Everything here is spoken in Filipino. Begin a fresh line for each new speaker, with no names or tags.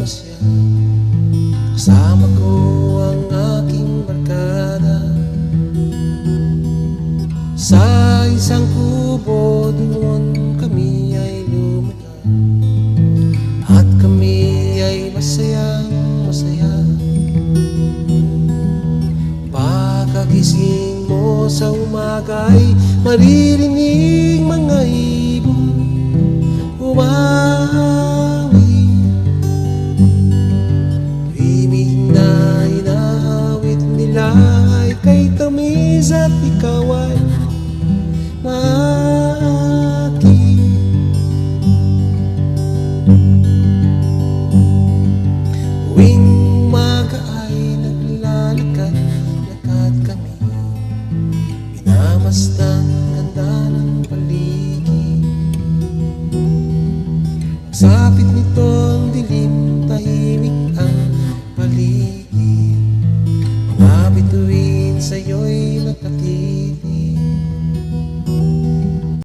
siya. Kasama ko ang aking barkada sa isang kubo, doon kami ay lumigaw at kami ay masayang masaya. Pagkagising mo sa umaga ay maririnig mga ibon umawi. Ibig na inaawit nila ay kay tamis at ikaw ay maaking. Tuwing umaga ay naglalakad-lakad kami, minamasdan ganda ng paligid. Pagsapit nitong dilim